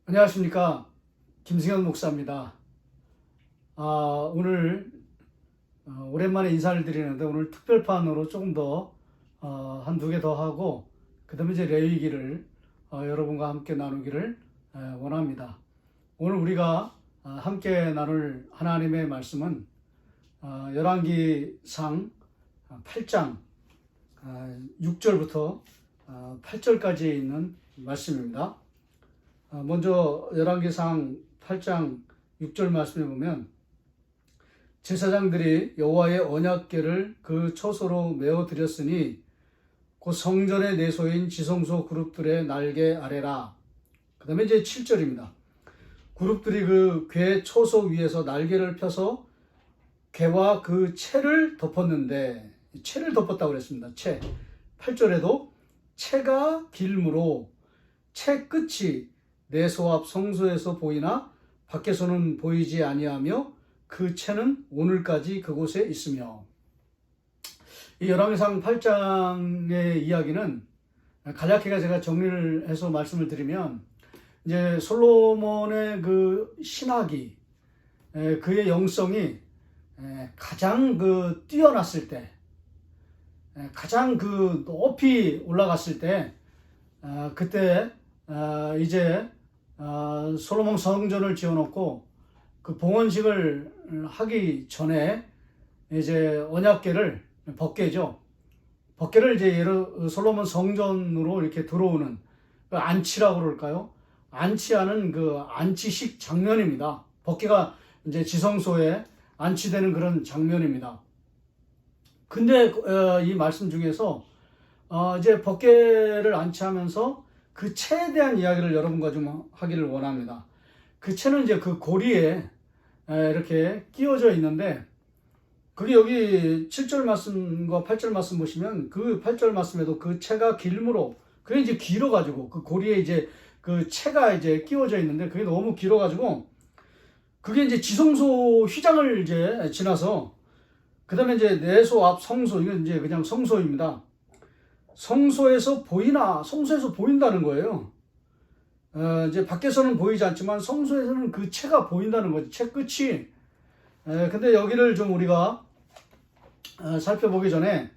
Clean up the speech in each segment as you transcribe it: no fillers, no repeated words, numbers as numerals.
안녕하십니까. 김승현 목사입니다. 오늘 오랜만에 인사를 드리는데 오늘 특별판으로 조금 더 한 두 개 더 하고 그 다음에 이제 레위기를 여러분과 함께 나누기를 원합니다. 오늘 우리가 함께 나눌 하나님의 말씀은 열왕기상 8장 6절부터 8절까지에 있는 말씀입니다. 먼저 열왕기상 8장 6절 말씀에 보면 제사장들이 여호와의 언약궤를 그 처소로 메어 드렸으니 곧 성전의 내소인 지성소 그룹들의 날개 아래라. 그 다음에 이제 7절입니다. 그룹들이 그 궤 처소 위에서 날개를 펴서 궤와 그 채를 덮었는데, 채를 덮었다고 그랬습니다. 채. 8절에도 채가 길므로 채 끝이 내소 앞 성소에서 보이나 밖에서는 보이지 아니하며 그 채는 오늘까지 그곳에 있으며. 이 열왕기상 8장의 이야기는 간략하게 제가 정리를 해서 말씀을 드리면, 이제 솔로몬의 그 신학이, 그의 영성이 가장 뛰어났을 때, 가장 높이 올라갔을 때, 그때 이제 솔로몬 성전을 지어놓고 그 봉헌식을 하기 전에 이제 언약궤를 법궤죠. 법궤를 이제 솔로몬 성전으로 이렇게 들어오는 그 안치라고 그럴까요? 안치하는 그 안치식 장면입니다. 법궤가 이제 지성소에 안치되는 그런 장면입니다. 근데 이 말씀 중에서 이제 법궤를 안치하면서 그 채에 대한 이야기를 여러분과 좀 하기를 원합니다. 그 채는 이제 그 고리에 이렇게 끼워져 있는데, 그게 여기 7절 말씀과 8절 말씀 보시면 그 8절 말씀에도 그 채가 길므로, 그게 이제 길어가지고 그 고리에 이제 그 채가 이제 끼워져 있는데 그게 너무 길어가지고 그게 이제 지성소 휘장을 이제 지나서 그 다음에 이제 내소 앞 성소, 이건 이제 그냥 성소입니다. 성소에서 보인다는 거예요. 이제 밖에서는 보이지 않지만 성소에서는 그 채가 보인다는 거죠. 채 끝이. 근데 여기를 좀 우리가 살펴보기 전에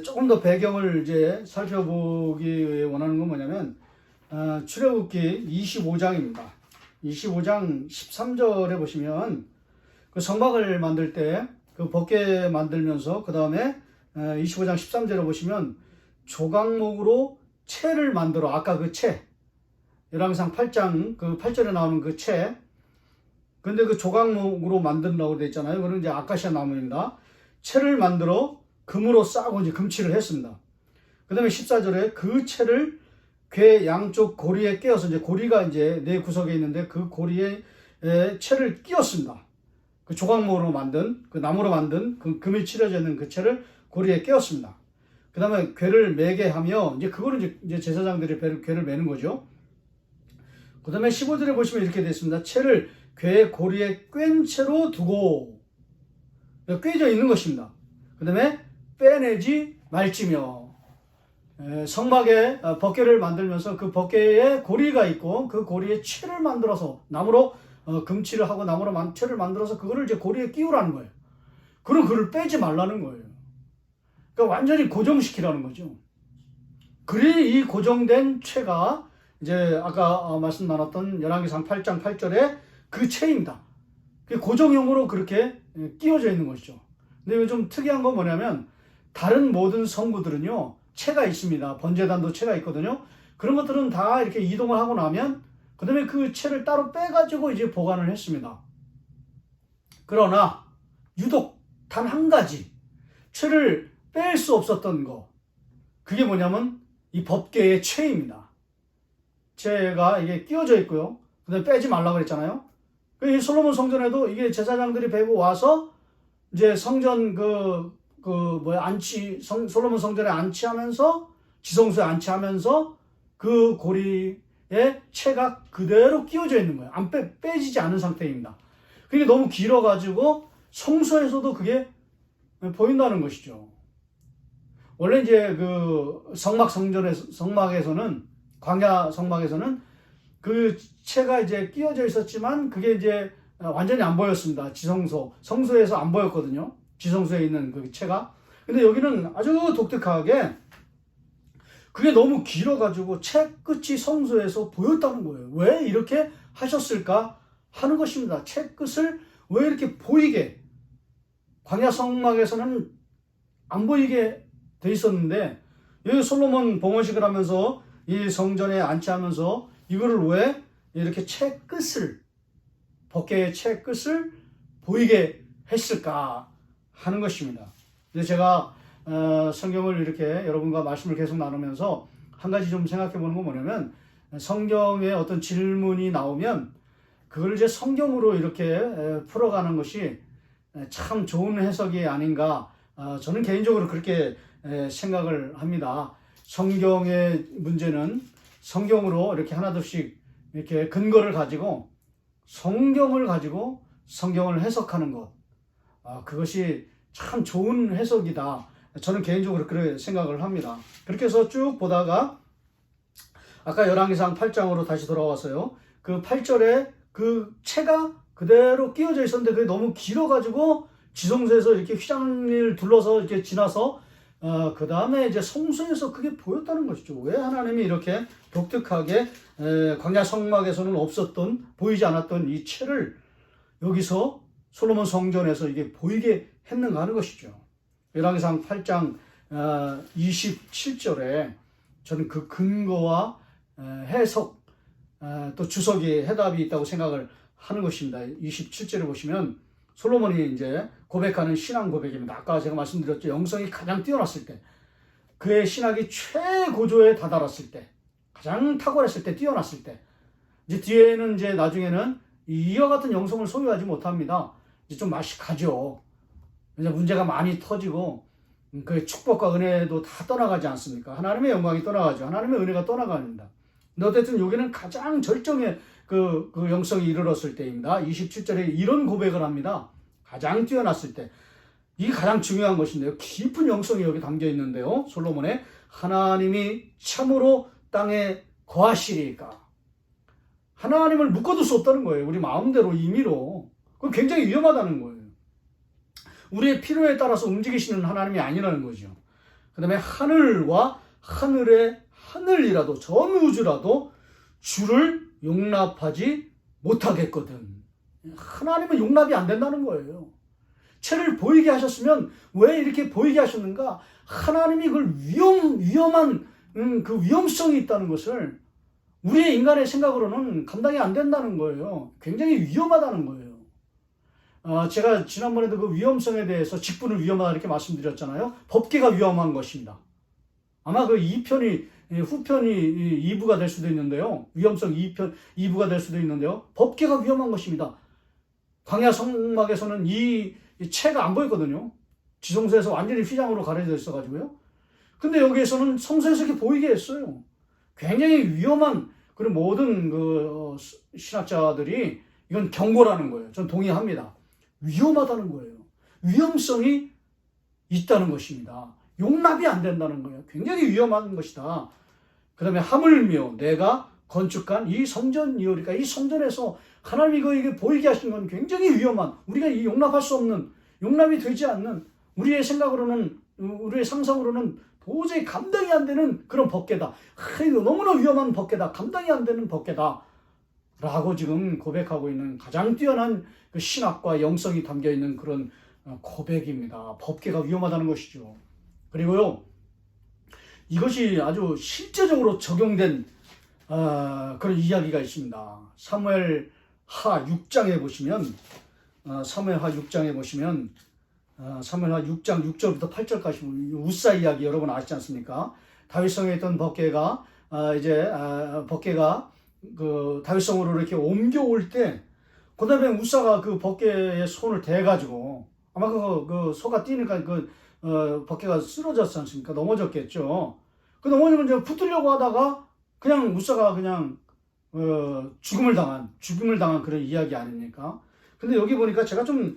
조금 더 배경을 이제 살펴보기 위해 원하는 건 뭐냐면, 출애굽기 25장입니다. 25장 13절에 보시면 그 성막을 만들 때 그 법궤 만들면서 그 다음에 25장 13절에 보시면 조각목으로 채를 만들어, 아까 그 채, 열왕기상 8장 그 8절에 나오는 그 채, 근데 그 조각목으로 만든다고 되어 있잖아요. 그건 이제 아카시아 나무입니다. 채를 만들어 금으로 싸고 이제 금칠을 했습니다. 그 다음에 14절에 그 채를 궤 양쪽 고리에 끼워서, 이제 고리가 이제 네 구석에 있는데 그 고리에 채를 끼웠습니다. 그 조각목으로 만든, 그 나무로 만든 그 금이 칠해져 있는 그 채를 고리에 끼웠습니다. 그 다음에 궤를 매게 하며, 이제 그거를 이제 제사장들이 궤를 매는 거죠. 그 다음에 15절에 보시면 이렇게 되어 있습니다. 채를 궤 고리에 꿰인 채로 두고, 꿰져 있는 것입니다. 그 다음에 빼내지 말지며, 성막에 법궤를 만들면서 그 법궤에 고리가 있고 그 고리에 채를 만들어서 나무로 금칠을 하고 나무로 채를 만들어서 그거를 이제 고리에 끼우라는 거예요. 그럼 그걸 빼지 말라는 거예요. 그러니까 완전히 고정시키라는 거죠. 그래, 이 고정된 채가 이제 아까 말씀 나눴던 열왕기상 8장 8절에 그 채입니다. 그 고정형으로 그렇게 끼워져 있는 것이죠. 근데 이거 좀 특이한 건 뭐냐면, 다른 모든 성구들은요 채가 있습니다. 번제단도 채가 있거든요. 그런 것들은 다 이렇게 이동을 하고 나면 그 다음에 그 채를 따로 빼가지고 이제 보관을 했습니다. 그러나 유독 단 한 가지 채를 뺄 수 없었던 거, 그게 뭐냐면 이 법궤의 채입니다. 채가 이게 끼워져 있고요. 그 다음에 빼지 말라고 그랬잖아요. 이 솔로몬 성전에도 이게 제사장들이 베고 와서 이제 성전 솔로몬 성전에 안치하면서, 지성소에 안치하면서 그 고리에 채가 그대로 끼워져 있는 거예요. 빼지지 않은 상태입니다. 그게 너무 길어가지고 성소에서도 그게 보인다는 것이죠. 원래 이제 그 성막에서는, 광야 성막에서는 그 채가 이제 끼워져 있었지만 그게 이제 완전히 안 보였습니다. 성소에서 안 보였거든요. 지성소에 있는 그 채가. 근데 여기는 아주 독특하게 그게 너무 길어가지고 채 끝이 성소에서 보였다는 거예요. 왜 이렇게 하셨을까 하는 것입니다. 채 끝을 왜 이렇게 보이게, 광야 성막에서는 안 보이게 돼 있었는데 여기 솔로몬 봉헌식을 하면서 이 성전에 안치하면서 이거를 왜 이렇게 채 끝을, 법궤의 채 끝을 보이게 했을까 하는 것입니다. 이제 제가 성경을 이렇게 여러분과 말씀을 계속 나누면서 한 가지 좀 생각해 보는 건 뭐냐면, 성경에 어떤 질문이 나오면 그걸 이제 성경으로 이렇게 풀어가는 것이 참 좋은 해석이 아닌가, 저는 개인적으로 그렇게 생각을 합니다. 성경의 문제는 성경으로 이렇게 하나둘씩 이렇게 근거를 가지고 성경을 가지고 성경을 해석하는 것, 그것이 참 좋은 해석이다. 저는 개인적으로 그렇게 생각을 합니다. 그렇게 해서 쭉 보다가 아까 열왕기상 8장으로 다시 돌아와서요. 그 8절에 그 채가 그대로 끼워져 있었는데 그게 너무 길어가지고 지성소에서 이렇게 휘장을 둘러서 이렇게 지나서 그 다음에 이제 성소에서 그게 보였다는 것이죠. 왜 하나님이 이렇게 독특하게 광야 성막에서는 없었던, 보이지 않았던 이 채를 여기서 솔로몬 성전에서 이게 보이게 했는가 하는 것이죠. 열왕기상 8장 27절에 저는 그 근거와 해석, 또 주석이 해답이 있다고 생각을 하는 것입니다. 27절을 보시면 솔로몬이 이제 고백하는 신앙 고백입니다. 아까 제가 말씀드렸죠. 영성이 가장 뛰어났을 때, 그의 신학이 최고조에 다다랐을 때, 가장 탁월했을 때, 뛰어났을 때, 이제 뒤에는 이제 나중에는 이와 같은 영성을 소유하지 못합니다. 이제 좀 맛이 가죠. 이제 문제가 많이 터지고 그 축복과 은혜도 다 떠나가지 않습니까? 하나님의 영광이 떠나가죠. 하나님의 은혜가 떠나갑니다. 근데 어쨌든 여기는 가장 절정의 그 영성이 이르렀을 때입니다. 27절에 이런 고백을 합니다. 가장 뛰어났을 때. 이게 가장 중요한 것인데요. 깊은 영성이 여기 담겨 있는데요. 솔로몬의 하나님이 참으로 땅에 거하시리까. 하나님을 묶어둘 수 없다는 거예요. 우리 마음대로 임의로. 그건 굉장히 위험하다는 거예요. 우리의 필요에 따라서 움직이시는 하나님이 아니라는 거죠. 그 다음에 하늘과 하늘의 하늘이라도, 전 우주라도 주를 용납하지 못하겠거든. 하나님은 용납이 안 된다는 거예요. 채를 보이게 하셨으면 왜 이렇게 보이게 하셨는가? 하나님이 그걸 위험한 그 위험성이 있다는 것을 우리의 인간의 생각으로는 감당이 안 된다는 거예요. 굉장히 위험하다는 거예요. 제가 지난번에도 그 위험성에 대해서 직분을 위험하다 이렇게 말씀드렸잖아요. 법궤가 위험한 것입니다. 아마 그 2편이, 후편이 2부가 될 수도 있는데요. 위험성 2부가 될 수도 있는데요. 법궤가 위험한 것입니다. 광야 성막에서는 이 채가 안 보였거든요. 지성소에서 완전히 휘장으로 가려져 있어가지고요. 근데 여기에서는 성소에서 이렇게 보이게 했어요. 굉장히 위험한, 그런 모든 그 신학자들이 이건 경고라는 거예요. 전 동의합니다. 위험하다는 거예요. 위험성이 있다는 것입니다. 용납이 안 된다는 거예요. 굉장히 위험한 것이다. 그 다음에 하물며 내가 건축한 이 성전이오리까. 이 성전에서 하나님이 이게 보이게 하신 건 굉장히 위험한, 우리가 이 용납할 수 없는, 용납이 되지 않는, 우리의 생각으로는, 우리의 상상으로는 도저히 감당이 안 되는 그런 법궤다. 이거 너무나 위험한 법궤다. 감당이 안 되는 법궤다. 라고 지금 고백하고 있는 가장 뛰어난 그 신학과 영성이 담겨 있는 그런 고백입니다. 법궤가 위험하다는 것이죠. 그리고요, 이것이 아주 실제적으로 적용된 그런 이야기가 있습니다. 사무엘하 6장에 보시면, 사무엘하 6장에 보시면, 사무엘하 6장 6절부터 8절까지 우사 이야기 여러분 아시지 않습니까? 다윗성에 있던 법궤가 법궤가 그 다윗성으로 이렇게 옮겨올 때, 그 다음에 우사가 그 법궤에 손을 대가지고, 아마 그 소가 뛰니까 법궤가 쓰러졌지 않습니까? 넘어졌겠죠. 그 넘어지면 이제 붙들려고 하다가 그냥 우사가 그냥 죽음을 당한 그런 이야기 아닙니까? 근데 여기 보니까 제가 좀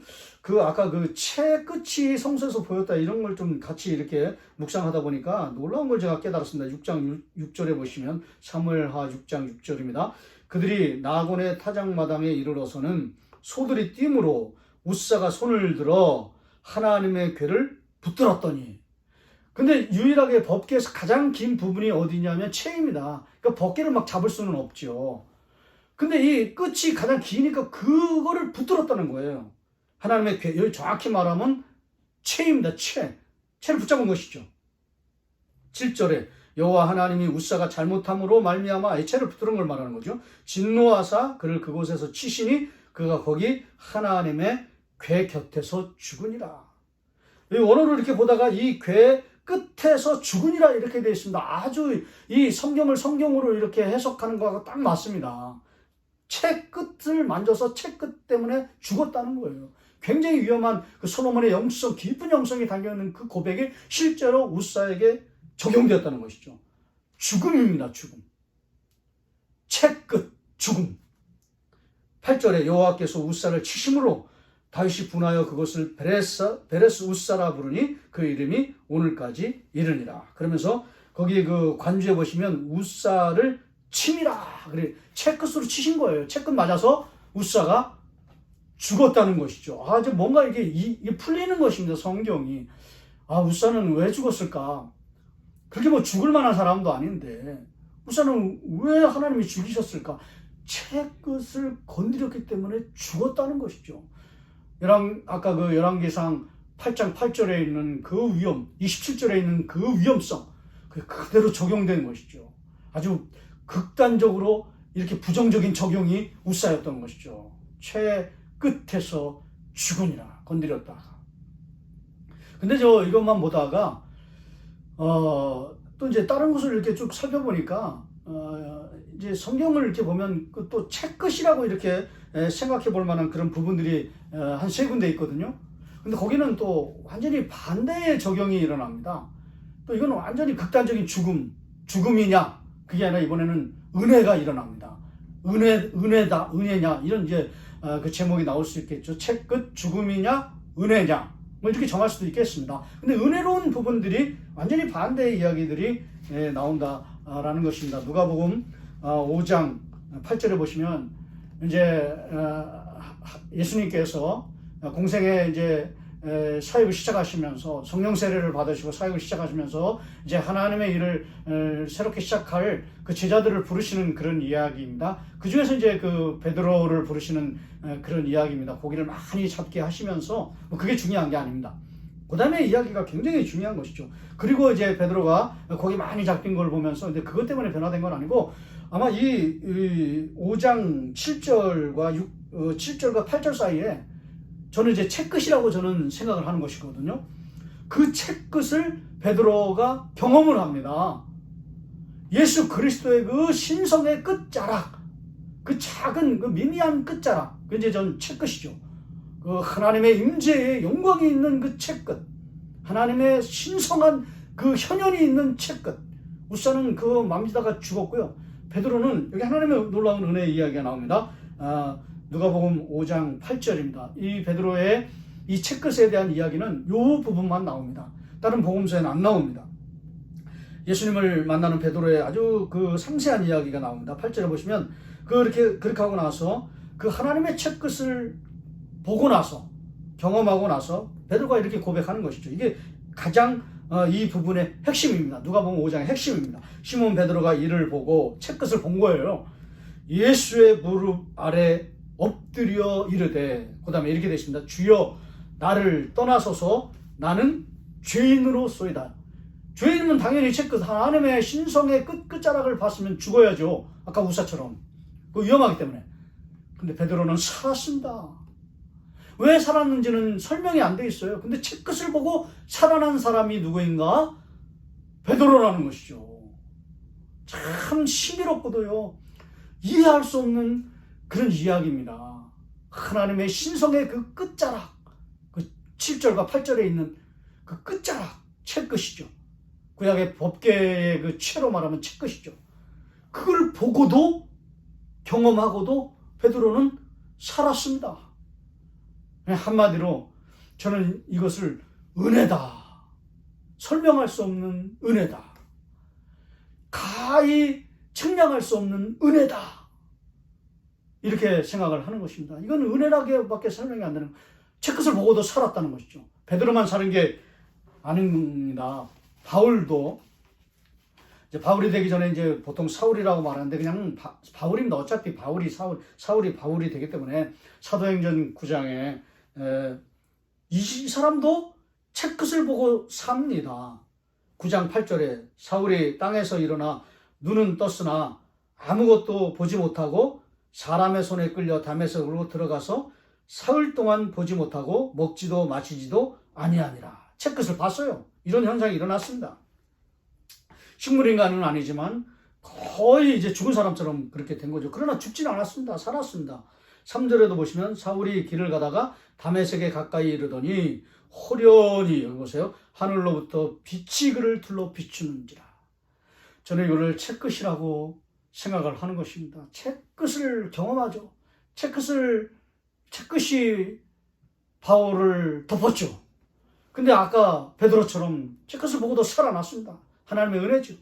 아까 채 끝이 성서에서 보였다 이런 걸 좀 같이 이렇게 묵상하다 보니까 놀라운 걸 제가 깨달았습니다. 6장 6절에 보시면 사무엘하 6장 6절입니다. 그들이 나곤의 타작마당에 이르러서는 소들이 띠므로 웃사가 손을 들어 하나님의 궤를 붙들었더니, 근데 유일하게 법궤에서 가장 긴 부분이 어디냐면 채입니다. 그러니까 법궤를 막 잡을 수는 없죠. 근데 이 끝이 가장 기니까 그거를 붙들었다는 거예요. 하나님의 궤, 여기 정확히 말하면 채입니다. 채를 붙잡은 것이죠. 7절에 여호와 하나님이 웃사가 잘못함으로 말미암아 채를 붙들은 걸 말하는 거죠. 진노하사 그를 그곳에서 치시니 그가 거기 하나님의 궤 곁에서 죽으니라. 이 원어를 이렇게 보다가 이 궤 끝에서 죽으니라 이렇게 되어 있습니다. 아주 이 성경을 성경으로 이렇게 해석하는 거하고 딱 맞습니다. 채 끝을 만져서 채 끝 때문에 죽었다는 거예요. 굉장히 위험한 솔로몬의 영성, 깊은 영성이 담겨있는 그 고백이 실제로 웃사에게 적용되었다는 것이죠. 죽음입니다. 죽음. 채 끝, 죽음. 8절에 여호와께서 웃사를 치심으로 다윗이 분하여 그것을 베레스 웃사라 부르니 그 이름이 오늘까지 이르니라. 그러면서 거기 그 관주에 보시면 웃사를 침이라. 그래, 채끝으로 치신 거예요. 채끝 맞아서 웃사가 죽었다는 것이죠. 이제 뭔가 이게 풀리는 것입니다. 성경이. 웃사는 왜 죽었을까? 그렇게 뭐 죽을 만한 사람도 아닌데, 웃사는 왜 하나님이 죽이셨을까? 채끝을 건드렸기 때문에 죽었다는 것이죠. 아까 그 열왕기상 8장 8절에 있는 그 위험, 27절에 있는 그 위험성, 그대로 적용된 것이죠. 아주 극단적으로 이렇게 부정적인 적용이 웃사였던 것이죠. 채 끝에서 죽으니라, 건드렸다. 근데 이것만 보다가, 또 이제 다른 것을 이렇게 쭉 살펴보니까, 이제 성경을 이렇게 보면 또 채끝이라고 이렇게 생각해 볼 만한 그런 부분들이 한 세 군데 있거든요. 근데 거기는 또 완전히 반대의 적용이 일어납니다. 또 이건 완전히 극단적인 죽음이냐? 그게 아니라 이번에는 은혜가 일어납니다. 은혜냐? 이런 이제 그 제목이 나올 수 있겠죠. 채끝 죽음이냐? 은혜냐? 뭐 이렇게 정할 수도 있겠습니다. 근데 은혜로운 부분들이 완전히 반대의 이야기들이 나온다라는 것입니다. 누가복음 5장 8절에 보시면 이제 예수님께서 공생에 이제 사역을 시작하시면서 성령 세례를 받으시고 사역을 시작하시면서 이제 하나님의 일을 새롭게 시작할 그 제자들을 부르시는 그런 이야기입니다. 그 중에서 이제 그 베드로를 부르시는 그런 이야기입니다. 고기를 많이 잡게 하시면서 뭐 그게 중요한 게 아닙니다. 그 다음에 이야기가 굉장히 중요한 것이죠. 그리고 이제 베드로가 고기 많이 잡힌 걸 보면서 근데 그것 때문에 변화된 건 아니고 아마 이 5장 7절과 8절 사이에 저는 이제 채끝이라고 저는 생각을 하는 것이거든요. 그 채끝을 베드로가 경험을 합니다. 예수 그리스도의 그 신성의 끝자락, 그 작은 그 미미한 끝자락, 그 이제 전 채끝이죠. 그 하나님의 임재의 영광이 있는 그 채끝, 하나님의 신성한 그 현현이 있는 채끝. 웃사는 그 만지다가 죽었고요. 베드로는 여기 하나님의 놀라운 은혜의 이야기가 나옵니다. 누가복음 5장 8절입니다. 이 베드로의 이 채끝에 대한 이야기는 이 부분만 나옵니다. 다른 복음서에는 안 나옵니다. 예수님을 만나는 베드로의 아주 그 상세한 이야기가 나옵니다. 8절에 보시면 그렇게 하고 나서 그 하나님의 채끝을 보고 나서 경험하고 나서 베드로가 이렇게 고백하는 것이죠. 이게 가장 이 부분의 핵심입니다. 누가복음 5장의 핵심입니다. 시몬 베드로가 이를 보고 채끝을 본 거예요. 예수의 무릎 아래 엎드려 이르되, 그 다음에 이렇게 되십니다. 주여 나를 떠나소서 나는 죄인으로소이다. 죄인은 당연히 채끝, 하나님의 신성의 끝자락을 봤으면 죽어야죠. 아까 우사처럼. 그 위험하기 때문에. 근데 베드로는 살았습니다. 왜 살았는지는 설명이 안 돼 있어요. 근데 채끝을 보고 살아난 사람이 누구인가? 베드로라는 것이죠. 참 신비롭고도요, 이해할 수 없는 그런 이야기입니다. 하나님의 신성의 그 끝자락, 그 7절과 8절에 있는 그 끝자락, 채끝이죠. 구약의 법궤의 그 채로 말하면 채끝이죠. 그걸 보고도 경험하고도 베드로는 살았습니다. 그냥 한마디로 저는 이것을 은혜다. 설명할 수 없는 은혜다. 가히 측량할 수 없는 은혜다. 이렇게 생각을 하는 것입니다. 이건 은혜라고밖에 설명이 안 되는, 채끝을 보고도 살았다는 것이죠. 베드로만 사는 게 아닙니다. 바울도, 이제 바울이 되기 전에 이제 보통 사울이라고 말하는데 그냥 바울입니다. 어차피 사울이 바울이 되기 때문에 사도행전 9장에 이 사람도 채끝을 보고 삽니다. 9장 8절에 사울이 땅에서 일어나 눈은 떴으나 아무것도 보지 못하고 사람의 손에 끌려 다메섹으로 들어가서 사흘 동안 보지 못하고 먹지도 마시지도 아니하니라. 채끝을 봤어요. 이런 현상이 일어났습니다. 식물인간은 아니지만 거의 이제 죽은 사람처럼 그렇게 된 거죠. 그러나 죽지는 않았습니다. 살았습니다. 3절에도 보시면 사울이 길을 가다가 다메섹에 가까이 이르더니 호련히, 여기 보세요, 하늘로부터 빛이 그를 둘러 비추는지라. 저는 이걸 채끝이라고 생각을 하는 것입니다. 채끝을 경험하죠. 채끝이 바울을 덮었죠. 근데 아까 베드로처럼 채끝을 보고도 살아났습니다. 하나님의 은혜죠.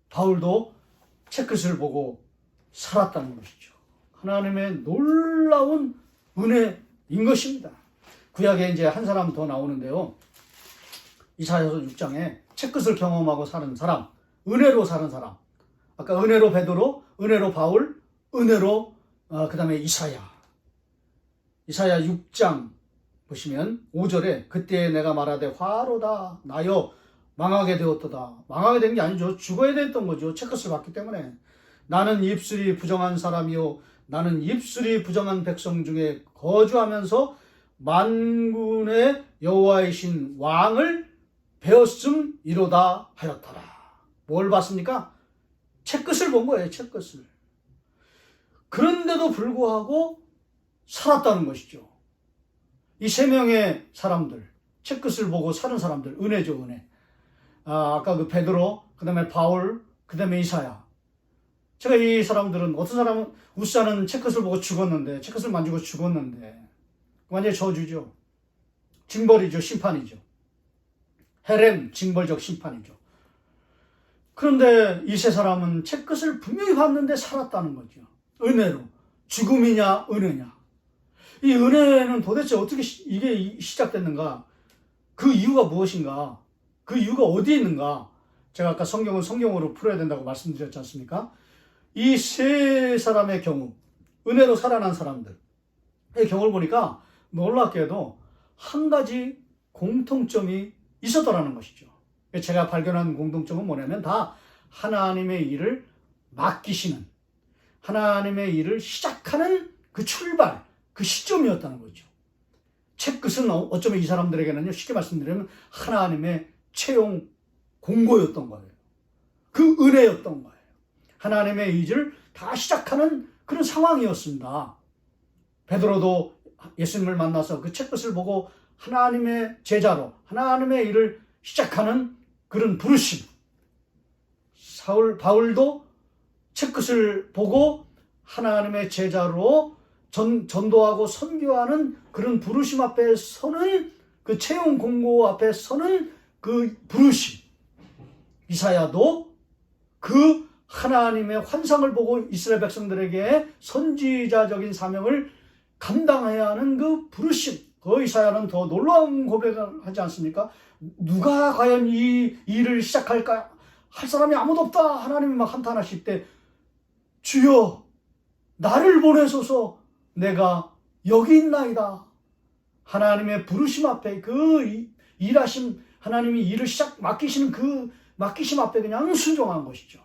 바울도 채끝을 보고 살았다는 것이죠. 하나님의 놀라운 은혜인 것입니다. 구약에 이제 한 사람 더 나오는데요. 이사야서 6장에 채끝을 경험하고 사는 사람, 은혜로 사는 사람. 아까 은혜로 베드로, 은혜로 바울, 은혜로 그 다음에 이사야 6장 보시면 5절에 그때 내가 말하되 화로다 나여 망하게 되었도다. 망하게 된 게 아니죠. 죽어야 됐던 거죠. 채끝을 받기 때문에. 나는 입술이 부정한 사람이요 나는 입술이 부정한 백성 중에 거주하면서 만군의 여호와이신 왕을 배웠음이로다 하였더라. 뭘 봤습니까? 채끝을 본 거예요. 채끝을. 그런데도 불구하고 살았다는 것이죠. 이 세 명의 사람들, 채끝을 보고 사는 사람들, 은혜죠, 은혜. 아까 그 베드로, 그 다음에 바울, 그 다음에 이사야. 제가 이 사람들은, 어떤 사람은 우사는 채끝을 보고 죽었는데, 채끝을 만지고 죽었는데, 완전히 저주죠. 징벌이죠. 심판이죠. 헤렘, 징벌적 심판이죠. 그런데 이 세 사람은 채끝을 분명히 봤는데 살았다는 거죠. 은혜로. 죽음이냐, 은혜냐. 이 은혜는 도대체 어떻게 이게 시작됐는가? 그 이유가 무엇인가? 그 이유가 어디에 있는가? 제가 아까 성경은 성경으로 풀어야 된다고 말씀드렸지 않습니까? 이 세 사람의 경우, 은혜로 살아난 사람들의 경우를 보니까 놀랍게도 한 가지 공통점이 있었더라는 것이죠. 제가 발견한 공통점은 뭐냐면 다 하나님의 일을 맡기시는, 하나님의 일을 시작하는 그 출발, 그 시점이었다는 거죠. 채끝은 어쩌면 이 사람들에게는요, 쉽게 말씀드리면 하나님의 채용 공고였던 거예요. 그 은혜였던 거예요. 하나님의 일을 다 시작하는 그런 상황이었습니다. 베드로도 예수님을 만나서 그 채끝을 보고 하나님의 제자로 하나님의 일을 시작하는 그런 부르심. 바울도 채끝을 보고 하나님의 제자로 전도하고 선교하는 그런 부르심 앞에 서는, 그 채용 공고 앞에 서는 그 부르심. 이사야도 그 하나님의 환상을 보고 이스라엘 백성들에게 선지자적인 사명을 감당해야 하는 그 부르심. 그 이사야는 더 놀라운 고백을 하지 않습니까? 누가 과연 이 일을 시작할까? 할 사람이 아무도 없다. 하나님이 막 한탄하실 때, 주여 나를 보내소서, 내가 여기 있나이다. 하나님의 부르심 앞에, 그 일하심, 하나님이 일을 맡기시는 그 맡기심 앞에 그냥 순종한 것이죠.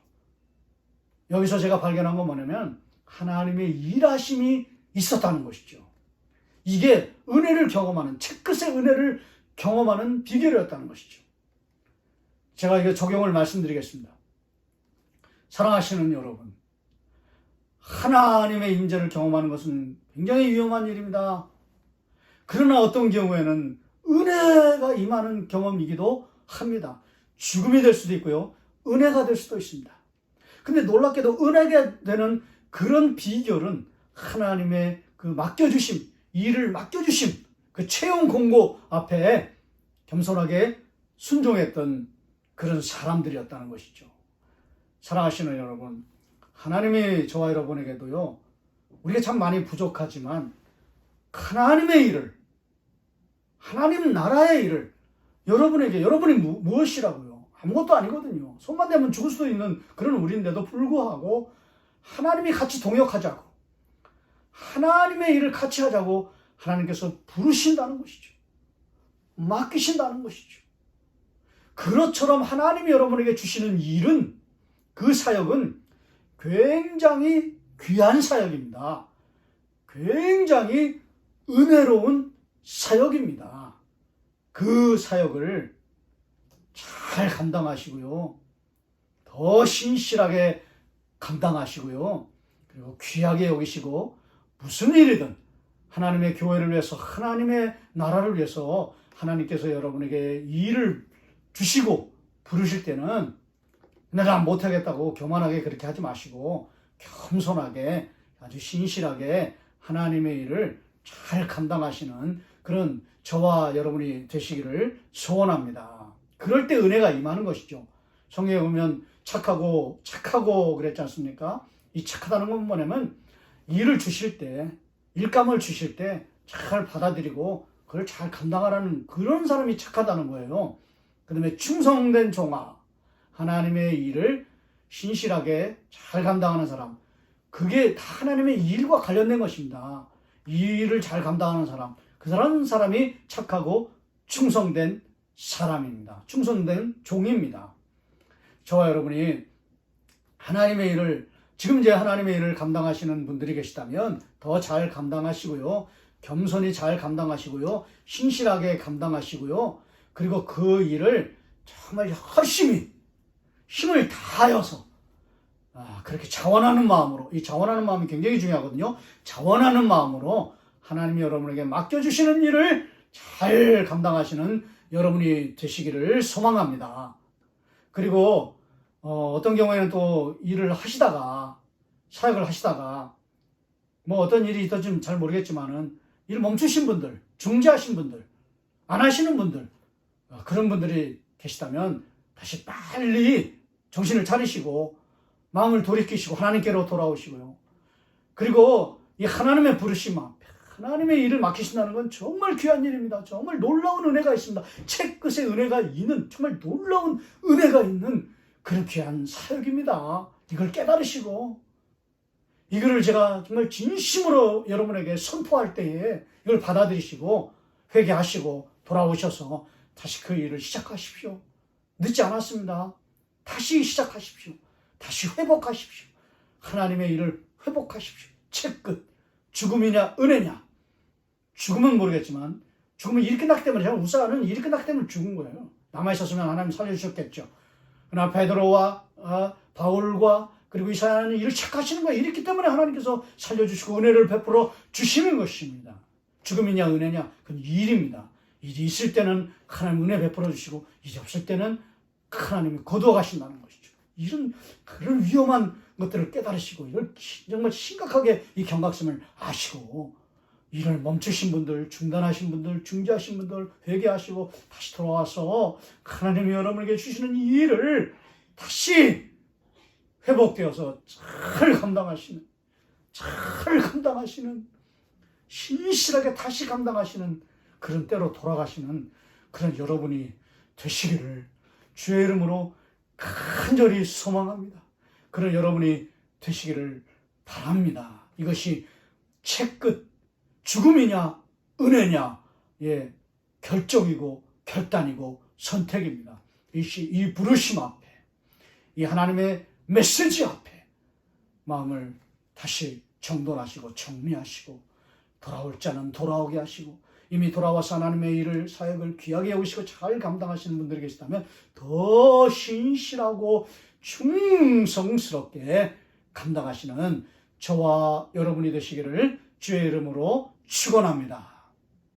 여기서 제가 발견한 건 뭐냐면 하나님의 일하심이 있었다는 것이죠. 이게 은혜를 경험하는, 채끝의 은혜를 경험하는 비결이었다는 것이죠. 제가 이거 적용을 말씀드리겠습니다. 사랑하시는 여러분, 하나님의 임재를 경험하는 것은 굉장히 위험한 일입니다. 그러나 어떤 경우에는 은혜가 임하는 경험이기도 합니다. 죽음이 될 수도 있고요, 은혜가 될 수도 있습니다. 근데 놀랍게도 은혜가 되는 그런 비결은 하나님의 그 맡겨주심, 일을 맡겨주심, 그 채용 공고 앞에 겸손하게 순종했던 그런 사람들이었다는 것이죠. 사랑하시는 여러분, 하나님이 저와 여러분에게도요, 우리가 참 많이 부족하지만 하나님의 일을, 하나님 나라의 일을 여러분이 무엇이라고요? 아무것도 아니거든요. 손만 대면 죽을 수도 있는 그런 우리인데도 불구하고 하나님이 같이 동역하자고, 하나님의 일을 같이 하자고 하나님께서 부르신다는 것이죠. 맡기신다는 것이죠. 그것처럼 하나님이 여러분에게 주시는 일은, 그 사역은 굉장히 귀한 사역입니다. 굉장히 은혜로운 사역입니다. 그 사역을 잘 감당하시고요. 더 신실하게 감당하시고요. 그리고 귀하게 여기시고, 무슨 일이든 하나님의 교회를 위해서, 하나님의 나라를 위해서 하나님께서 여러분에게 일을 주시고 부르실 때는 내가 못하겠다고 교만하게 그렇게 하지 마시고 겸손하게 아주 신실하게 하나님의 일을 잘 감당하시는 그런 저와 여러분이 되시기를 소원합니다. 그럴 때 은혜가 임하는 것이죠. 성경에 보면 착하고 그랬지 않습니까? 이 착하다는 건 뭐냐면 일을 주실 때, 일감을 주실 때 잘 받아들이고 그걸 잘 감당하라는 그런 사람이 착하다는 거예요. 그 다음에 충성된 종아, 하나님의 일을 신실하게 잘 감당하는 사람, 그게 다 하나님의 일과 관련된 것입니다. 이 일을 잘 감당하는 사람, 그 사람이 착하고 충성된 사람입니다. 충성된 종입니다. 저와 여러분이 하나님의 일을, 지금 이제 하나님의 일을 감당하시는 분들이 계시다면 더 잘 감당하시고요. 겸손히 잘 감당하시고요. 신실하게 감당하시고요. 그리고 그 일을 정말 열심히 힘을 다하여서 그렇게 자원하는 마음으로, 이 자원하는 마음이 굉장히 중요하거든요. 자원하는 마음으로 하나님이 여러분에게 맡겨주시는 일을 잘 감당하시는 여러분이 되시기를 소망합니다. 그리고 어떤 경우에는 또 일을 하시다가, 사역을 하시다가 뭐 어떤 일이 있던지 잘 모르겠지만은 일 멈추신 분들, 중지하신 분들, 안 하시는 분들, 그런 분들이 계시다면 다시 빨리 정신을 차리시고 마음을 돌이키시고 하나님께로 돌아오시고요. 그리고 이 하나님의 부르심 앞에 하나님의 일을 맡기신다는 건 정말 귀한 일입니다. 정말 놀라운 은혜가 있습니다. 채끝에 은혜가 있는, 정말 놀라운 은혜가 있는 그런 귀한 사역입니다. 이걸 깨달으시고, 이거를 제가 정말 진심으로 여러분에게 선포할 때에 이걸 받아들이시고 회개하시고 돌아오셔서 다시 그 일을 시작하십시오. 늦지 않았습니다. 다시 시작하십시오. 다시 회복하십시오. 하나님의 일을 회복하십시오. 채끝, 죽음이냐 은혜냐. 죽음은 모르겠지만, 죽으면 일이 끝났기 때문에, 제가 우사는 일이 끝났기 때문에 죽은 거예요. 남아있었으면 하나님 살려주셨겠죠. 그러나 베드로와 바울과 그리고 이사야는 일을 착하시는 거예요. 이랬기 때문에 하나님께서 살려주시고 은혜를 베풀어 주시는 것입니다. 죽음이냐 은혜냐, 그건 일입니다. 일이 있을 때는 하나님 은혜 베풀어 주시고, 일이 없을 때는 하나님이 거두어 가신다는 것이죠. 이런 그런 위험한 것들을 깨달으시고, 이걸 정말 심각하게 이 경각심을 아시고, 일을 멈추신 분들, 중단하신 분들, 중지하신 분들 회개하시고 다시 돌아와서 하나님이 여러분에게 주시는 이 일을 다시 회복되어서 잘 감당하시는, 신실하게 다시 감당하시는 그런 때로 돌아가시는 그런 여러분이 되시기를 주의 이름으로 간절히 소망합니다. 그런 여러분이 되시기를 바랍니다. 이것이 채끝, 죽음이냐 은혜냐의 결정이고 결단이고 선택입니다. 이 부르심 앞에, 이 하나님의 메시지 앞에 마음을 다시 정돈하시고 정리하시고, 돌아올 자는 돌아오게 하시고, 이미 돌아와서 하나님의 일을, 사역을 귀하게 여기시고 잘 감당하시는 분들이 계시다면 더 신실하고 충성스럽게 감당하시는 저와 여러분이 되시기를 주의 이름으로 축원합니다.